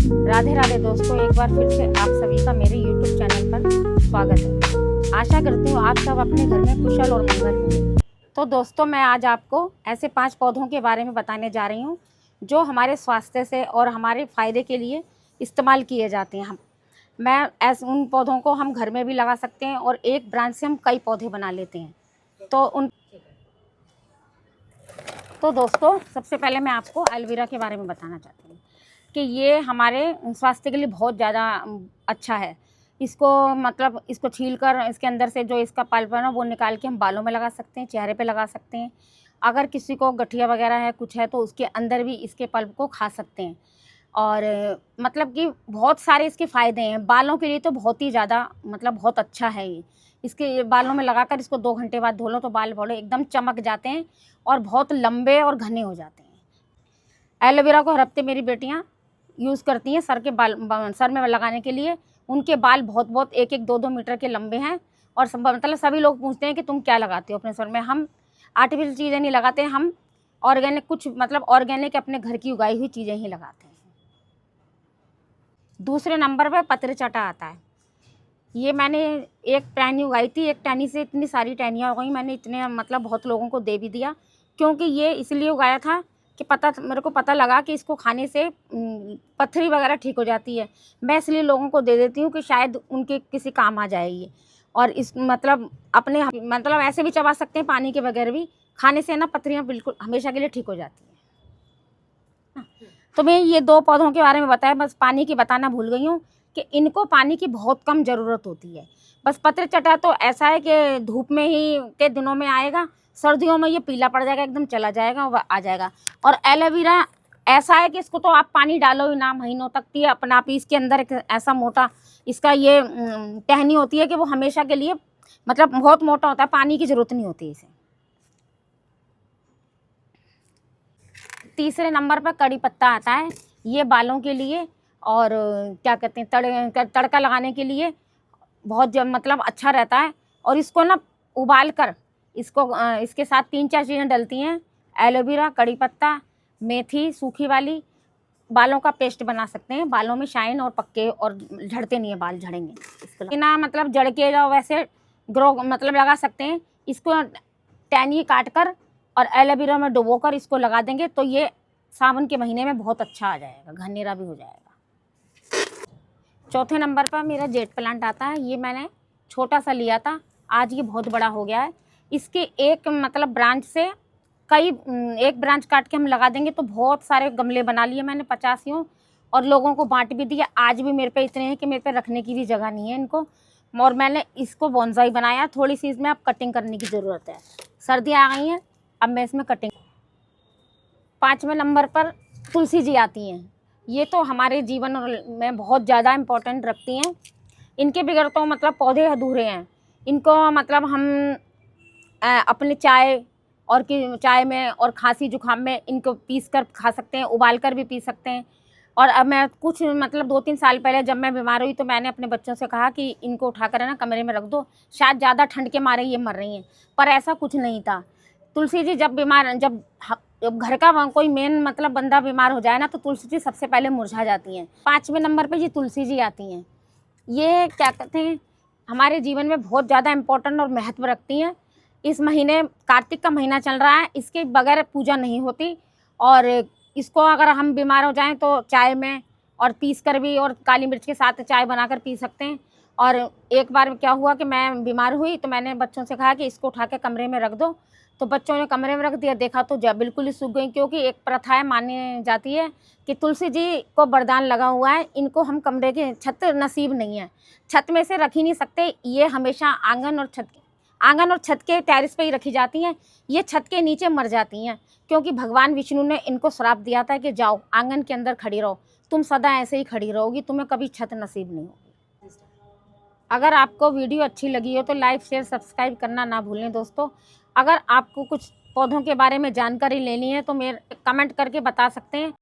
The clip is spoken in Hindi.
राधे राधे दोस्तों, एक बार फिर से आप सभी का मेरे YouTube चैनल पर स्वागत है। आशा करती हूँ आप सब अपने घर में कुशल और मंगल होंगे। तो दोस्तों, मैं आज आपको ऐसे 5 पौधों के बारे में बताने जा रही हूँ जो हमारे स्वास्थ्य से और हमारे फ़ायदे के लिए इस्तेमाल किए जाते हैं। मैं ऐसे उन पौधों को हम घर में भी लगा सकते हैं और एक ब्रांच से हम कई पौधे बना लेते हैं। तो दोस्तों, सबसे पहले मैं आपको एलोवेरा के बारे में बताना चाहती हूँ कि ये हमारे स्वास्थ्य के लिए बहुत ज़्यादा अच्छा है। इसको छीलकर इसके अंदर से जो इसका पल्प है ना, वो निकाल के हम बालों में लगा सकते हैं, चेहरे पे लगा सकते हैं। अगर किसी को गठिया वगैरह है, कुछ है, तो उसके अंदर भी इसके पल्प को खा सकते हैं। और मतलब कि बहुत सारे इसके फ़ायदे हैं। बालों के लिए तो बहुत ही ज़्यादा बहुत अच्छा है ये। इसके बालों में लगाकर इसको 2 घंटे बाद धो लो तो बाल बड़े एकदम चमक जाते हैं और बहुत लंबे और घने हो जाते हैं। एलोवेरा को हर हफ्ते मेरी बेटियाँ यूज़ करती हैं सर में लगाने के लिए। उनके बाल बहुत 1-1, 2-2 मीटर के लंबे हैं और सभी लोग पूछते हैं कि तुम क्या लगाती हो अपने सर में। हम आर्टिफिशियल चीज़ें नहीं लगाते, हम ऑर्गेनिक अपने घर की उगाई हुई चीज़ें ही लगाते हैं। दूसरे नंबर पर पत्थरचटा आता है। ये मैंने एक टहनी उगाई थी, एक टहनी से इतनी सारी टहनियाँ उगाई। मैंने इतने बहुत लोगों को दे भी दिया, क्योंकि ये इसलिए उगाया था कि मेरे को पता लगा कि इसको खाने से पथरी वगैरह ठीक हो जाती है। मैं इसलिए लोगों को दे देती हूँ कि शायद उनके किसी काम आ जाए ये। और इस अपने ऐसे भी चबा सकते हैं, पानी के बगैर भी। खाने से ना पथरियाँ बिल्कुल हमेशा के लिए ठीक हो जाती है। तो मैं ये 2 पौधों के बारे में बताया, बस पानी की बताना भूल गई हूँ कि इनको पानी की बहुत कम ज़रूरत होती है। बस पत्थरचटा तो ऐसा है कि धूप में ही के दिनों में आएगा, सर्दियों में ये पीला पड़ जाएगा, एकदम चला जाएगा, वह आ जाएगा। और एलोवेरा ऐसा है कि इसको तो आप पानी डालो ही ना, महीनों तक ये अपना आप ही इसके अंदर एक ऐसा मोटा इसका ये टहनी होती है कि वो हमेशा के लिए बहुत मोटा होता है, पानी की ज़रूरत नहीं होती इसे। तीसरे नंबर पर कड़ी पत्ता आता है। ये बालों के लिए और क्या कहते हैं, तड़का लगाने के लिए बहुत अच्छा रहता है। और इसको ना उबाल कर इसके साथ 3-4 चीज़ें डलती हैं, एलोवेरा, कड़ी पत्ता, मेथी सूखी वाली, बालों का पेस्ट बना सकते हैं। बालों में शाइन और पक्के और झड़ते नहीं है, बाल झड़ेंगे इसको ना जड़ के वैसे ग्रो लगा सकते हैं। इसको टहनी काट कर और एलोवेरा में डुबोकर इसको लगा देंगे तो ये सावन के महीने में बहुत अच्छा आ जाएगा, घनेरा भी हो जाएगा। चौथे नंबर पर मेरा जेट प्लांट आता है। ये मैंने छोटा सा लिया था, आज ये बहुत बड़ा हो गया है। इसके एक ब्रांच से एक ब्रांच काट के हम लगा देंगे तो बहुत सारे गमले बना लिए मैंने 50 यूँ, और लोगों को बांट भी दिया। आज भी मेरे पे इतने हैं कि मेरे पे रखने की भी जगह नहीं है इनको। और मैंने इसको बोनसाई बनाया। थोड़ी सी इसमें अब कटिंग करने की ज़रूरत है, सर्दियाँ आ गई हैं, अब मैं इसमें कटिंग। 5वें नंबर पर तुलसी जी आती हैं। ये तो हमारे जीवन में बहुत ज़्यादा इम्पोर्टेंट रखती हैं। इनके बगैर तो पौधे अधूरे हैं। इनको हम अपने चाय में और खांसी जुकाम में इनको पीस कर खा सकते हैं, उबाल कर भी पी सकते हैं। और अब मैं कुछ 2-3 साल पहले जब मैं बीमार हुई तो मैंने अपने बच्चों से कहा कि इनको उठाकर ना कमरे में रख दो, शायद ज़्यादा ठंड के मारे ये मर रही हैं, पर ऐसा कुछ नहीं था। तुलसी जी जब घर का कोई मेन बंदा बीमार हो जाए ना, तो तुलसी जी सबसे पहले मुरझा जाती हैं। 5वें नंबर पे ये तुलसी जी आती हैं। ये क्या कहते हैं, हमारे जीवन में बहुत ज़्यादा इम्पोर्टेंट और महत्व रखती हैं। इस महीने कार्तिक का महीना चल रहा है, इसके बगैर पूजा नहीं होती। और इसको अगर हम बीमार हो जाएं तो चाय में और पीस कर भी, और काली मिर्च के साथ चाय बनाकर पी सकते हैं। और एक बार क्या हुआ कि मैं बीमार हुई तो मैंने बच्चों से कहा कि इसको उठा के कमरे में रख दो, तो बच्चों ने कमरे में रख दिया। देखा तो बिल्कुल ही सूख गई, क्योंकि एक प्रथा मानी जाती है कि तुलसी जी को वरदान लगा हुआ है, इनको हम कमरे की छत नसीब नहीं है, छत में से रख ही नहीं सकते। ये हमेशा आंगन और छत के टेरिस पे ही रखी जाती हैं। ये छत के नीचे मर जाती हैं, क्योंकि भगवान विष्णु ने इनको श्राप दिया था कि जाओ आंगन के अंदर खड़ी रहो, तुम सदा ऐसे ही खड़ी रहोगी, तुम्हें कभी छत नसीब नहीं होगी। अगर आपको वीडियो अच्छी लगी हो तो लाइक, शेयर, सब्सक्राइब करना ना भूलें दोस्तों। अगर आपको कुछ पौधों के बारे में जानकारी लेनी है तो मेरे कमेंट करके बता सकते हैं।